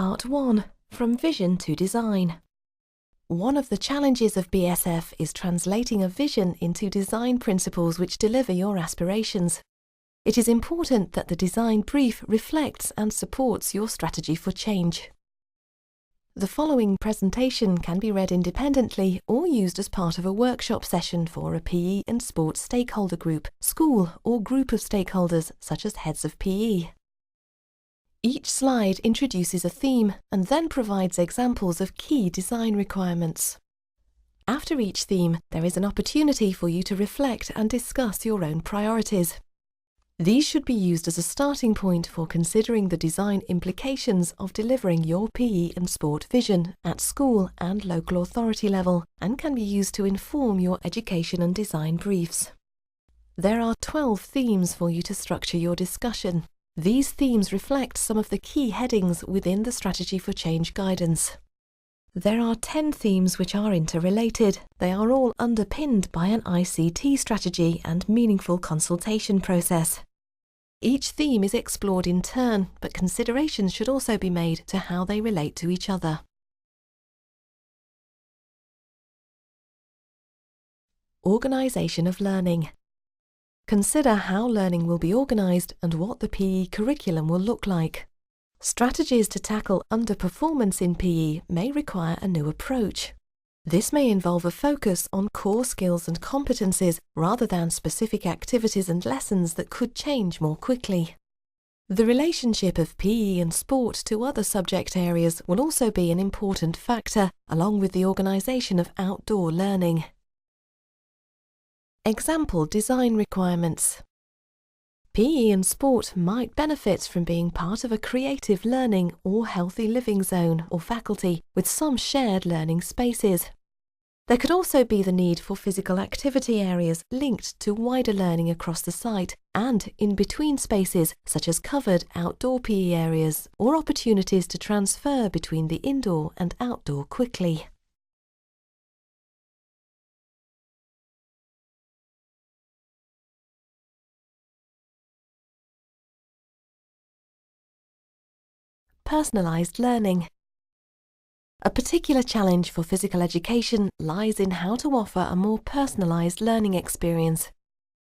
Part 1. From Vision to Design. One of the challenges of BSF is translating a vision into design principles which deliver your aspirations. It is important that the design brief reflects and supports your strategy for change. The following presentation can be read independently or used as part of a workshop session for a PE and sports stakeholder group, school, or group of stakeholders such as heads of PE. Each slide introduces a theme and then provides examples of key design requirements. After each theme, there is an opportunity for you to reflect and discuss your own priorities. These should be used as a starting point for considering the design implications of delivering your PE and sport vision at school and local authority level, and can be used to inform your education and design briefs. There are 12 themes for you to structure your discussion. These themes reflect some of the key headings within the Strategy for Change guidance. There are 10 themes which are interrelated. They are all underpinned by an ICT strategy and meaningful consultation process. Each theme is explored in turn, but considerations should also be made to how they relate to each other. Organisation of learning. Consider how learning will be organised and what the PE curriculum will look like. Strategies to tackle underperformance in PE may require a new approach. This may involve a focus on core skills and competencies rather than specific activities and lessons that could change more quickly. The relationship of PE and sport to other subject areas will also be an important factor, along with the organisation of outdoor learning. Example design requirements. PE and sport might benefit from being part of a creative learning or healthy living zone or faculty with some shared learning spaces. There could also be the need for physical activity areas linked to wider learning across the site and in between spaces such as covered outdoor PE areas or opportunities to transfer between the indoor and outdoor quickly. Personalised learning. A particular challenge for physical education lies in how to offer a more personalised learning experience.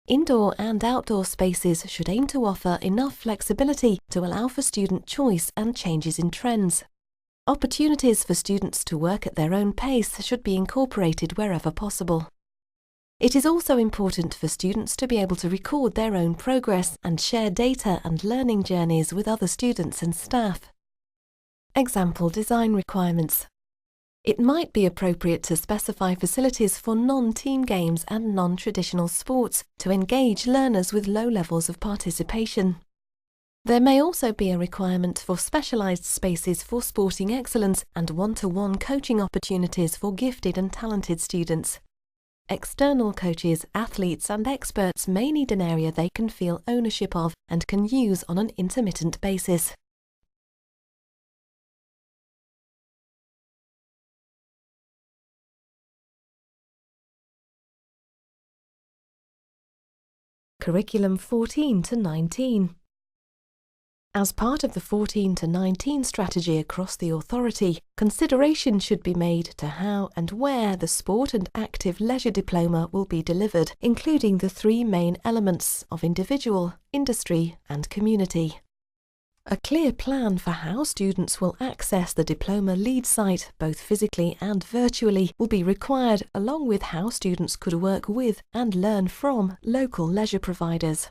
Indoor and outdoor spaces should aim to offer enough flexibility to allow for student choice and changes in trends. Opportunities for students to work at their own pace should be incorporated wherever possible. It is also important for students to be able to record their own progress and share data and learning journeys with other students and staff. Example design requirements. It might be appropriate to specify facilities for non-team games and non-traditional sports to engage learners with low levels of participation. There may also be a requirement for specialised spaces for sporting excellence and one-to-one coaching opportunities for gifted and talented students. External coaches, athletes and experts may need an area they can feel ownership of and can use on an intermittent basis. Curriculum 14 to 19. As part of the 14 to 19 strategy across the authority, consideration should be made to how and where the Sport and Active Leisure Diploma will be delivered, including the 3 main elements of individual, industry and community. A clear plan for how students will access the diploma lead site, both physically and virtually, will be required, along with how students could work with and learn from local leisure providers.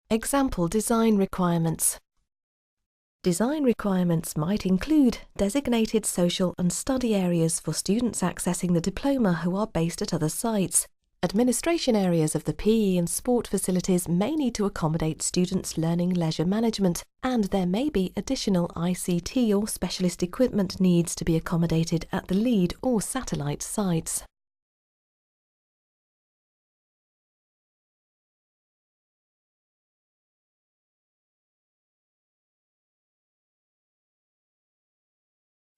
Example design requirements. Design requirements might include designated social and study areas for students accessing the diploma who are based at other sites. Administration areas of the PE and sport facilities may need to accommodate students learning leisure management, and there may be additional ICT or specialist equipment needs to be accommodated at the lead or satellite sites.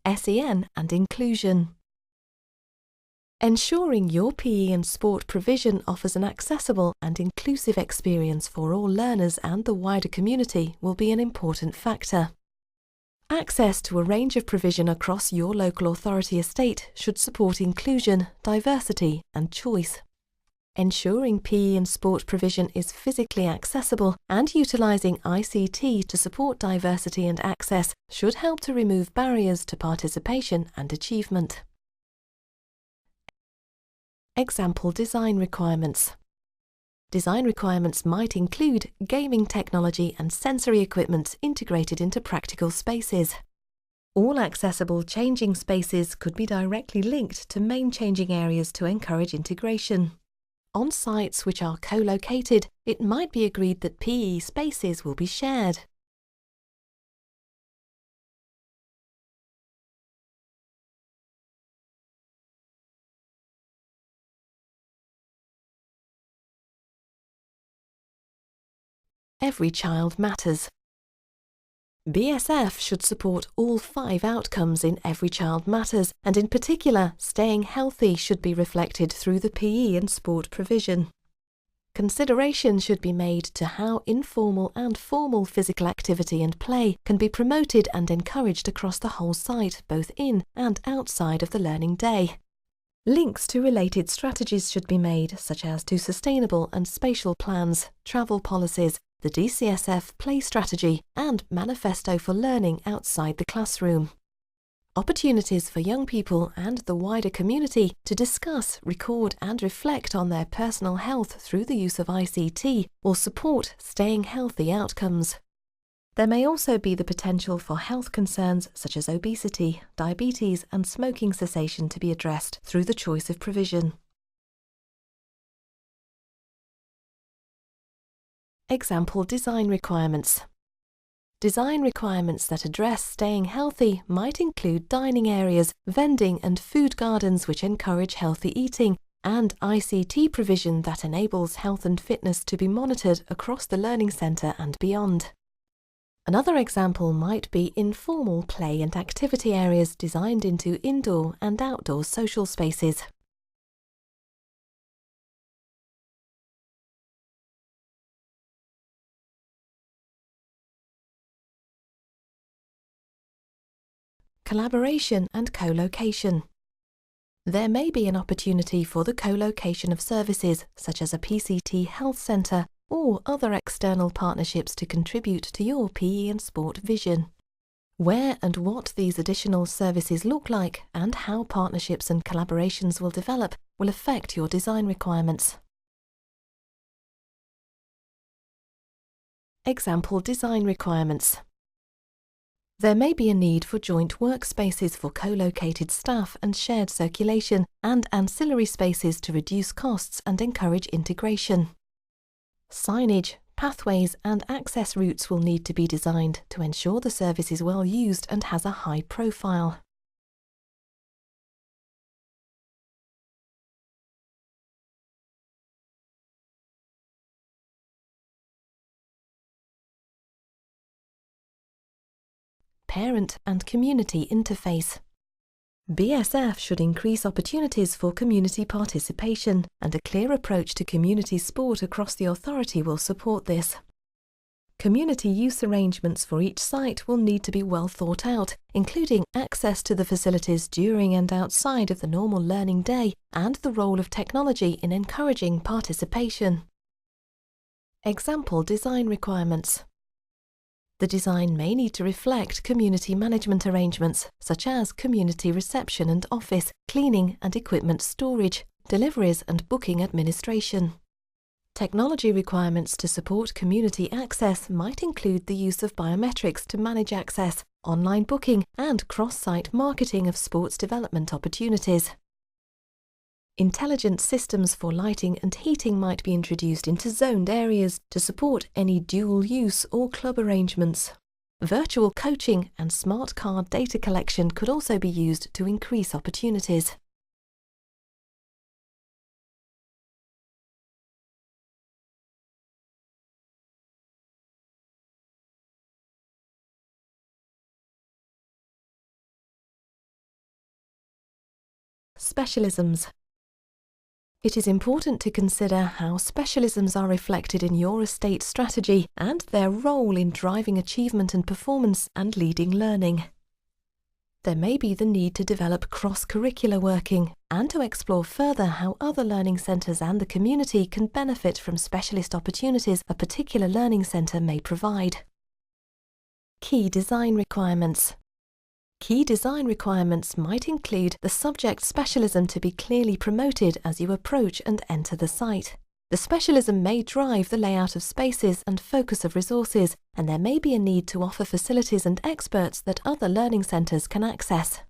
SEN and Inclusion. Ensuring your PE and sport provision offers an accessible and inclusive experience for all learners and the wider community will be an important factor. Access to a range of provision across your local authority estate should support inclusion, diversity and choice. Ensuring PE and sport provision is physically accessible and utilising ICT to support diversity and access should help to remove barriers to participation and achievement. Example design requirements. Design requirements might include gaming technology and sensory equipment integrated into practical spaces. All accessible changing spaces could be directly linked to main changing areas to encourage integration. On sites which are co-located, it might be agreed that PE spaces will be shared. Every child matters. BSF should support all 5 outcomes in Every Child Matters, and in particular, staying healthy should be reflected through the PE and sport provision. Consideration should be made to how informal and formal physical activity and play can be promoted and encouraged across the whole site, both in and outside of the learning day. Links to related strategies should be made, such as to sustainable and spatial plans, travel policies, the DCSF play strategy, and manifesto for learning outside the classroom. Opportunities for young people and the wider community to discuss, record and reflect on their personal health through the use of ICT will support staying healthy outcomes. There may also be the potential for health concerns such as obesity, diabetes and smoking cessation to be addressed through the choice of provision. Example design requirements. Design requirements that address staying healthy might include dining areas, vending and food gardens which encourage healthy eating, and ICT provision that enables health and fitness to be monitored across the learning centre and beyond. Another example might be informal play and activity areas designed into indoor and outdoor social spaces. Collaboration and co-location. There may be an opportunity for the co-location of services such as a PCT health centre or other external partnerships to contribute to your PE and sport vision. Where and what these additional services look like and how partnerships and collaborations will develop will affect your design requirements. Example design requirements. There may be a need for joint workspaces for co-located staff and shared circulation, and ancillary spaces to reduce costs and encourage integration. Signage, pathways and access routes will need to be designed to ensure the service is well used and has a high profile. Parent and community interface. BSF should increase opportunities for community participation, and a clear approach to community sport across the authority will support this. Community use arrangements for each site will need to be well thought out, including access to the facilities during and outside of the normal learning day, and the role of technology in encouraging participation. Example design requirements. The design may need to reflect community management arrangements, such as community reception and office, cleaning and equipment storage, deliveries and booking administration. Technology requirements to support community access might include the use of biometrics to manage access, online booking and cross-site marketing of sports development opportunities. Intelligent systems for lighting and heating might be introduced into zoned areas to support any dual use or club arrangements. Virtual coaching and smart card data collection could also be used to increase opportunities. Specialisms. It is important to consider how specialisms are reflected in your estate strategy and their role in driving achievement and performance and leading learning. There may be the need to develop cross-curricular working and to explore further how other learning centres and the community can benefit from specialist opportunities a particular learning centre may provide. Key design requirements. Key design requirements might include the subject specialism to be clearly promoted as you approach and enter the site. The specialism may drive the layout of spaces and focus of resources, and there may be a need to offer facilities and experts that other learning centres can access.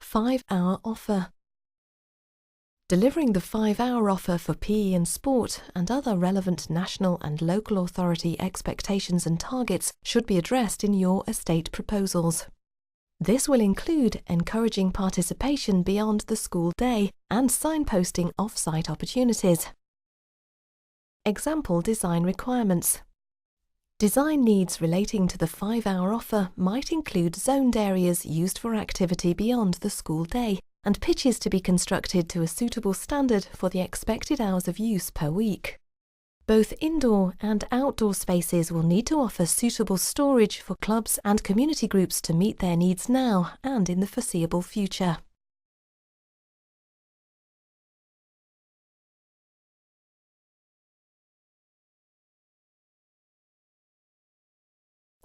Five-hour offer. Delivering the 5-hour offer for PE and sport and other relevant national and local authority expectations and targets should be addressed in your estate proposals. This will include encouraging participation beyond the school day and signposting off-site opportunities. Example design requirements. Design needs relating to the 5-hour offer might include zoned areas used for activity beyond the school day, and pitches to be constructed to a suitable standard for the expected hours of use per week. Both indoor and outdoor spaces will need to offer suitable storage for clubs and community groups to meet their needs now and in the foreseeable future.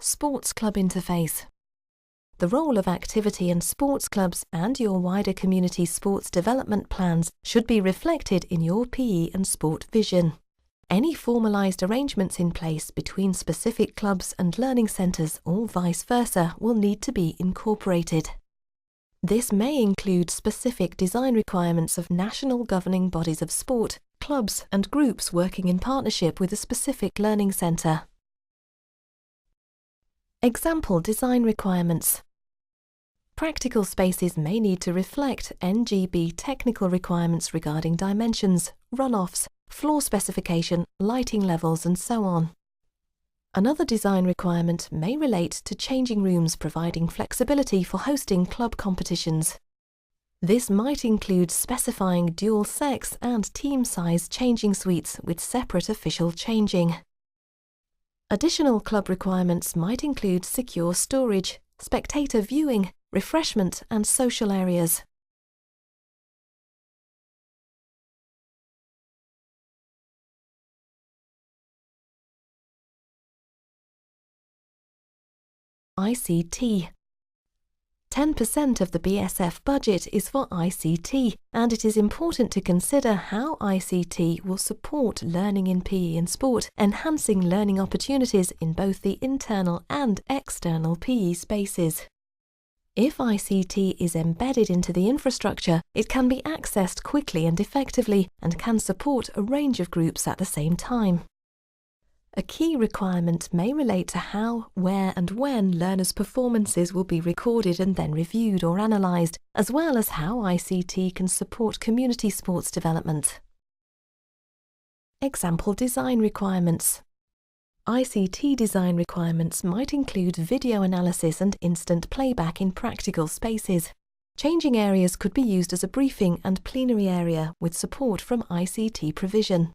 Sports club interface. The role of activity and sports clubs and your wider community sports development plans should be reflected in your PE and sport vision. Any formalised arrangements in place between specific clubs and learning centres or vice versa will need to be incorporated. This may include specific design requirements of national governing bodies of sport, clubs and groups working in partnership with a specific learning centre. Example design requirements. Practical spaces may need to reflect NGB technical requirements regarding dimensions, runoffs, floor specification, lighting levels and so on. Another design requirement may relate to changing rooms providing flexibility for hosting club competitions. This might include specifying dual-sex and team-size changing suites with separate official changing. Additional club requirements might include secure storage, spectator viewing, refreshment and social areas. ICT. 10% of the BSF budget is for ICT, and it is important to consider how ICT will support learning in PE and sport, enhancing learning opportunities in both the internal and external PE spaces. If ICT is embedded into the infrastructure, it can be accessed quickly and effectively and can support a range of groups at the same time. A key requirement may relate to how, where and when learners' performances will be recorded and then reviewed or analysed, as well as how ICT can support community sports development. Example design requirements. ICT design requirements might include video analysis and instant playback in practical spaces. Changing areas could be used as a briefing and plenary area with support from ICT provision.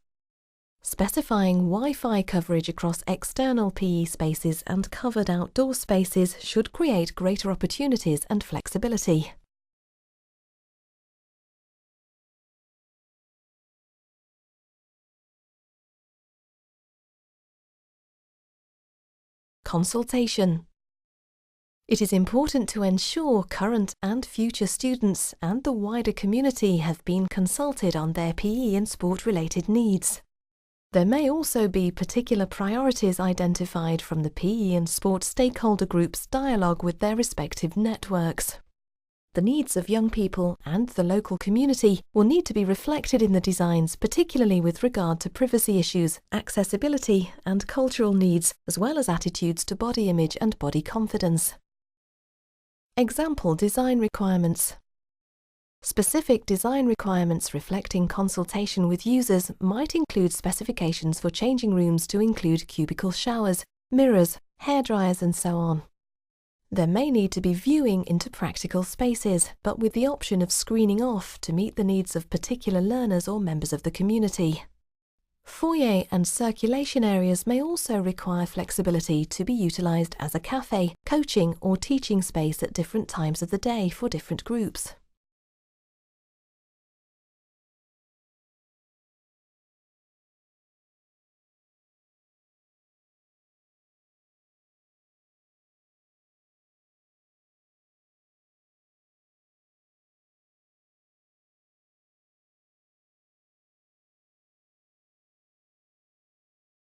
Specifying Wi-Fi coverage across external PE spaces and covered outdoor spaces should create greater opportunities and flexibility. Consultation. It is important to ensure current and future students and the wider community have been consulted on their PE and sport-related needs. There may also be particular priorities identified from the PE and sport stakeholder groups' dialogue with their respective networks. The needs of young people and the local community will need to be reflected in the designs, particularly with regard to privacy issues, accessibility and cultural needs, as well as attitudes to body image and body confidence. Example design requirements. Specific design requirements reflecting consultation with users might include specifications for changing rooms to include cubicle showers, mirrors, hairdryers, and so on. There may need to be viewing into practical spaces, but with the option of screening off to meet the needs of particular learners or members of the community. Foyer and circulation areas may also require flexibility to be utilised as a cafe, coaching or teaching space at different times of the day for different groups.